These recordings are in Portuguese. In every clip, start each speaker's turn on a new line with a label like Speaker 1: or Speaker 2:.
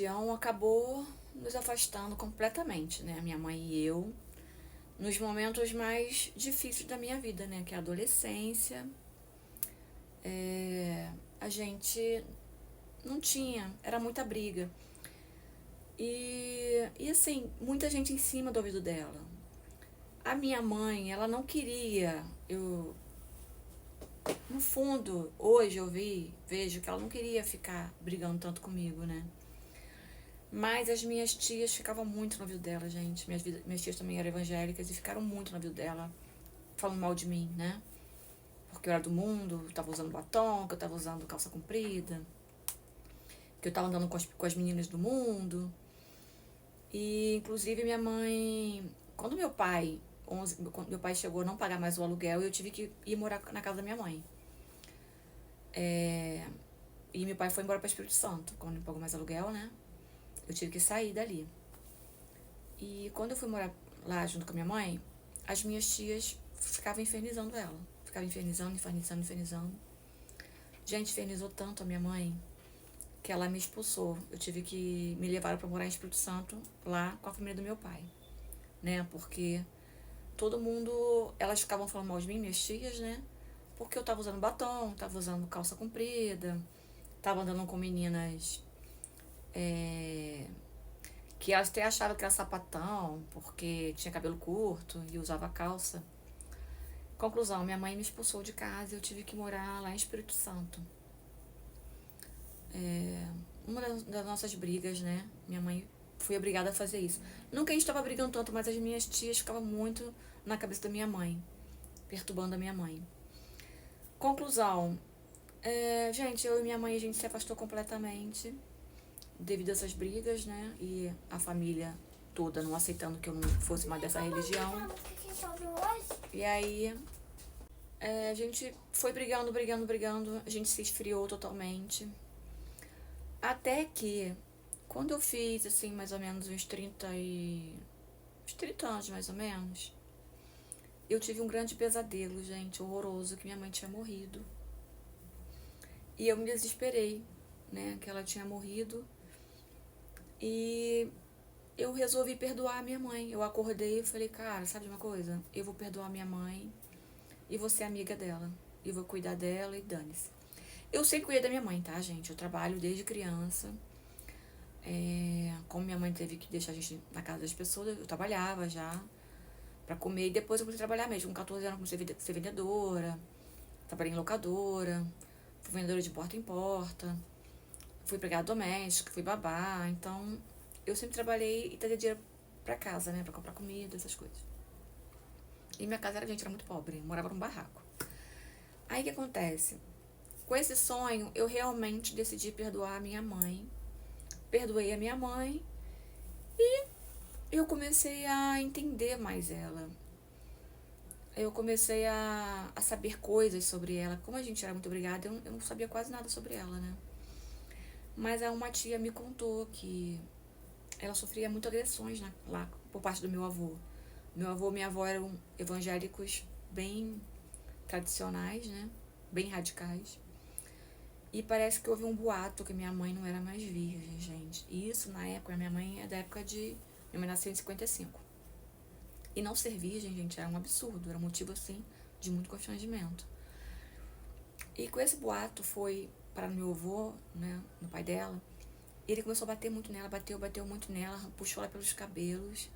Speaker 1: religião acabou nos afastando completamente, né? Minha mãe e eu, nos momentos mais difíceis da minha vida, né? Que é a adolescência. A gente não tinha, era muita briga. E assim, muita gente em cima do ouvido dela. A minha mãe, ela não queria, no fundo, hoje vejo que ela não queria ficar brigando tanto comigo, né? Mas as minhas tias ficavam muito no ouvido dela, gente. Minhas tias também eram evangélicas e ficaram muito no ouvido dela, falando mal de mim, né? Porque eu era do mundo, eu tava usando batom, que eu tava usando calça comprida, que eu tava andando com as meninas do mundo. E, inclusive, minha mãe... Quando quando meu pai chegou a não pagar mais o aluguel, eu tive que ir morar na casa da minha mãe. E meu pai foi embora para Espírito Santo, quando não pagou mais aluguel, né? Eu tive que sair dali. E quando eu fui morar lá junto com a minha mãe, as minhas tias ficavam infernizando ela. Ficavam infernizando. Gente, infernizou tanto a minha mãe que ela me expulsou. Eu tive que me levar para morar em Espírito Santo, lá com a família do meu pai, né? Porque todo mundo, elas ficavam falando mal de mim, minhas tias, né? Porque eu tava usando batom, tava usando calça comprida, tava andando com meninas que elas até achavam que era sapatão, porque tinha cabelo curto e usava calça. Conclusão, minha mãe me expulsou de casa e eu tive que morar lá em Espírito Santo. Uma das nossas brigas, né? Minha mãe foi obrigada a fazer isso. Não que a gente estava brigando tanto, mas as minhas tias ficavam muito na cabeça da minha mãe, perturbando a minha mãe. Conclusão, gente, eu e minha mãe, a gente se afastou completamente devido a essas brigas, né? E a família toda não aceitando que eu não fosse mais dessa religião. E aí, a gente foi brigando, a gente se esfriou totalmente. Até que, quando eu fiz, assim, mais ou menos uns 30 anos, mais ou menos, eu tive um grande pesadelo, gente, horroroso, que minha mãe tinha morrido. E eu me desesperei, né, que ela tinha morrido. E eu resolvi perdoar a minha mãe. Eu acordei e falei, cara, sabe de uma coisa? Eu vou perdoar a minha mãe e vou ser amiga dela. E vou cuidar dela e dane-se. Eu sempre cuidei da minha mãe, tá, gente? Eu trabalho desde criança. Como minha mãe teve que deixar a gente na casa das pessoas, eu trabalhava já pra comer. E depois eu comecei a trabalhar mesmo. Com 14 anos eu comecei a ser vendedora. Trabalhei em locadora. Fui vendedora de porta em porta. Fui empregada doméstica, fui babá. Então, eu sempre trabalhei e trazia dinheiro pra casa, né? Pra comprar comida, essas coisas. E minha casa era muito pobre. Eu morava num barraco. Aí o que acontece? Com esse sonho, eu realmente decidi perdoar a minha mãe. Perdoei a minha mãe e eu comecei a entender mais ela. Eu comecei a saber coisas sobre ela. Como a gente era muito brigada, eu não sabia quase nada sobre ela, né? Mas uma tia me contou que ela sofria muito agressões lá por parte do meu avô. Meu avô e minha avó eram evangélicos bem tradicionais, né? Bem radicais. E parece que houve um boato que minha mãe não era mais virgem, gente. E isso, na época, minha mãe é da época de... Minha mãe nasceu em 55. E não ser virgem, gente, era um absurdo. Era um motivo, assim, de muito constrangimento. E com esse boato foi para meu avô, né, no pai dela. Ele começou a bater muito nela, bateu muito nela, puxou ela pelos cabelos.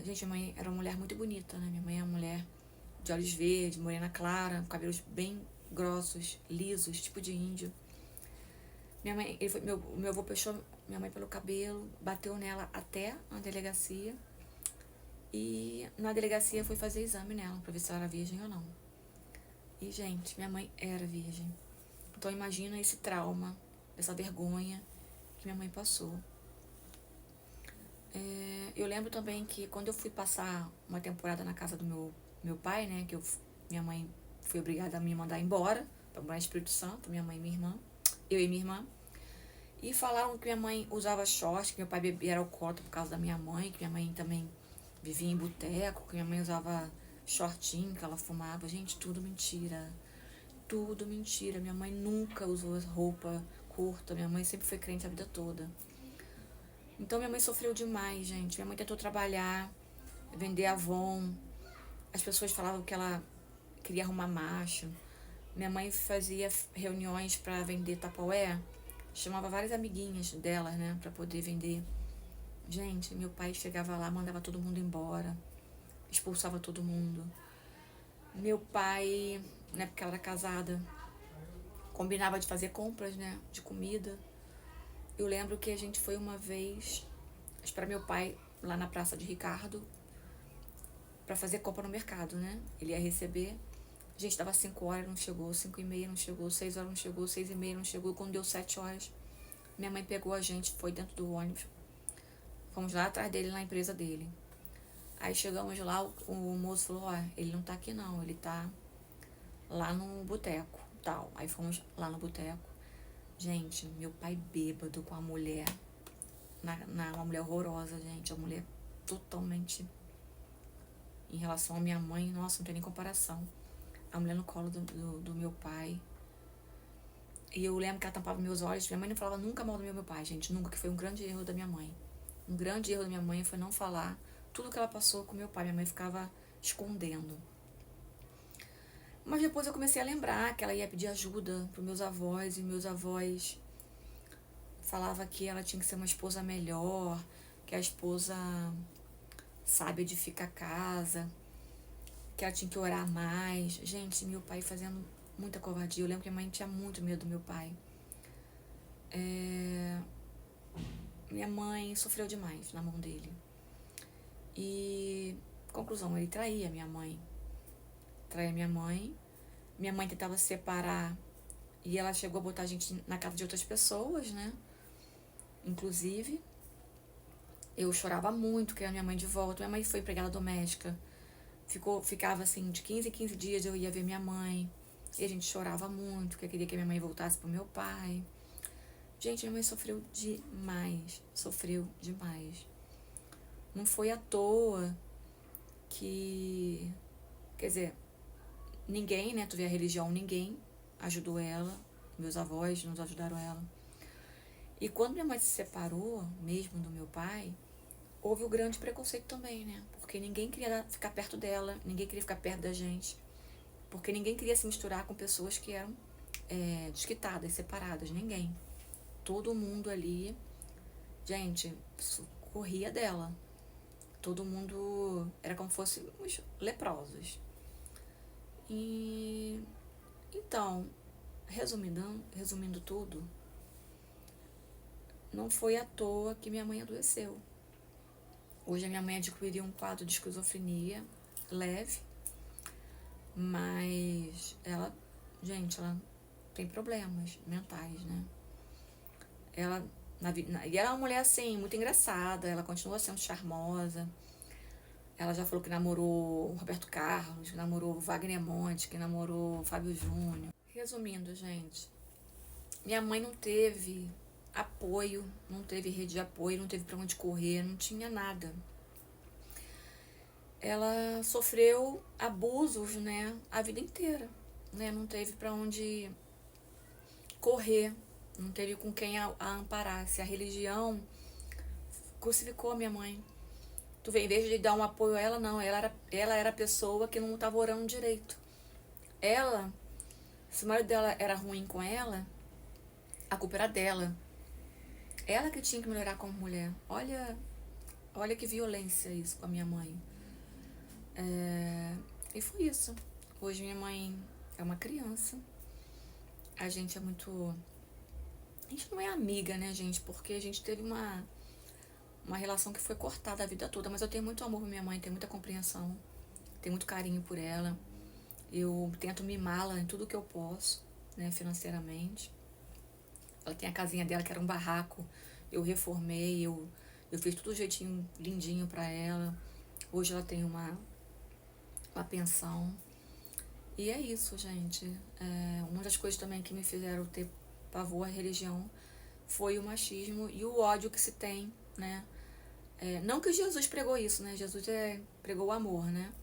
Speaker 1: Gente, minha mãe era uma mulher muito bonita, né? Minha mãe é uma mulher de olhos verdes, morena clara, com cabelos bem grossos, lisos, tipo de índio. Meu avô puxou minha mãe pelo cabelo, bateu nela até a delegacia. E na delegacia foi fazer exame nela, pra ver se ela era virgem ou não. E, gente, minha mãe era virgem. Então, imagina esse trauma, essa vergonha que minha mãe passou. Eu lembro também que quando eu fui passar uma temporada na casa do meu pai, né, que minha mãe foi obrigada a me mandar embora pra morar em Espírito Santo, minha mãe e minha irmã, eu e minha irmã. E falaram que minha mãe usava short, que meu pai bebia alcoólatra por causa da minha mãe, que minha mãe também vivia em boteco, que minha mãe usava shortinho, que ela fumava. Gente, tudo mentira. Tudo mentira. Minha mãe nunca usou roupa curta. Minha mãe sempre foi crente a vida toda. Então minha mãe sofreu demais, gente. Minha mãe tentou trabalhar, vender Avon. As pessoas falavam que ela queria arrumar macho. Minha mãe fazia reuniões para vender Tupperware. Chamava várias amiguinhas delas, né, para poder vender. Gente, meu pai chegava lá, mandava todo mundo embora. Expulsava todo mundo. Meu pai, na época ela era casada, combinava de fazer compras, né, de comida. Eu lembro que a gente foi uma vez esperar meu pai lá na Praça de Ricardo para fazer compra no mercado, né? Ele ia receber. A gente dava 5 horas, não chegou, 5h30 não chegou, 6 horas não chegou, 6h30 não chegou. Quando deu 7 horas, minha mãe pegou a gente, foi dentro do ônibus. Fomos lá atrás dele, na empresa dele. Aí chegamos lá, o moço falou, ó, ele não tá aqui não, ele tá lá no boteco, tal. Aí fomos lá no boteco. Gente, meu pai bêbado com a mulher, uma mulher horrorosa, gente, a mulher totalmente, em relação à minha mãe, nossa, não tem nem comparação. A mulher no colo do meu pai. E eu lembro que ela tampava meus olhos. Minha mãe não falava nunca mal do meu pai, gente, nunca, que foi um grande erro da minha mãe. Um grande erro da minha mãe foi não falar tudo que ela passou com meu pai. Minha mãe ficava escondendo. Mas depois eu comecei a lembrar que ela ia pedir ajuda para meus avós, e meus avós falava que ela tinha que ser uma esposa melhor, que a esposa sabe edificar a casa, que ela tinha que orar mais. Gente, meu pai fazendo muita covardia. Eu lembro que minha mãe tinha muito medo do meu pai. Minha mãe sofreu demais na mão dele. E, conclusão, ele traía minha mãe. Traía minha mãe. Minha mãe tentava se separar e ela chegou a botar a gente na casa de outras pessoas, né? Inclusive, eu chorava muito, querendo minha mãe de volta. Minha mãe foi empregada doméstica. Ficava assim, de 15 em 15 dias eu ia ver minha mãe. E a gente chorava muito, porque eu queria que minha mãe voltasse pro meu pai. Gente, minha mãe sofreu demais. Sofreu demais. Não foi à toa que... Quer dizer, ninguém, né? Tu vê a religião, ninguém ajudou ela. Meus avós nos ajudaram ela. E quando minha mãe se separou, mesmo do meu pai, houve o grande preconceito também, né? Porque ninguém queria ficar perto dela, ninguém queria ficar perto da gente. Porque ninguém queria se misturar com pessoas que eram desquitadas, separadas, ninguém. Todo mundo ali, gente, corria dela. Todo mundo era como se fôssemos leprosos. E então, resumindo tudo, não foi à toa que minha mãe adoeceu. Hoje a minha mãe adquiriu um quadro de esquizofrenia leve, mas ela tem problemas mentais, né? E ela é uma mulher assim, muito engraçada, ela continua sendo charmosa. Ela já falou que namorou o Roberto Carlos, que namorou o Wagner Monte, que namorou o Fábio Júnior. Resumindo, gente, minha mãe não teve apoio, não teve rede de apoio, não teve pra onde correr, não tinha nada. Ela sofreu abusos, né, a vida inteira, né, não teve pra onde correr, não teve com quem a amparasse. A religião crucificou a minha mãe. Tu vê, em vez de dar um apoio a ela, não, ela era a pessoa que não estava orando direito. Ela, se o marido dela era ruim com ela, a culpa era dela. Ela que tinha que melhorar como mulher. Olha que violência isso com a minha mãe. E foi isso. Hoje minha mãe é uma criança. A gente é muito... A gente não é amiga, né, gente? Porque a gente teve uma relação que foi cortada a vida toda. Mas eu tenho muito amor por minha mãe, tenho muita compreensão. Tenho muito carinho por ela. Eu tento mimá-la em tudo que eu posso, né, financeiramente. Ela tem a casinha dela, que era um barraco. Eu reformei, eu fiz tudo jeitinho, lindinho pra ela. Hoje ela tem uma pensão. E é isso, gente. Uma das coisas também que me fizeram ter pavor à religião foi o machismo e o ódio que se tem, né? Não que Jesus pregou isso, né? Jesus pregou o amor, né?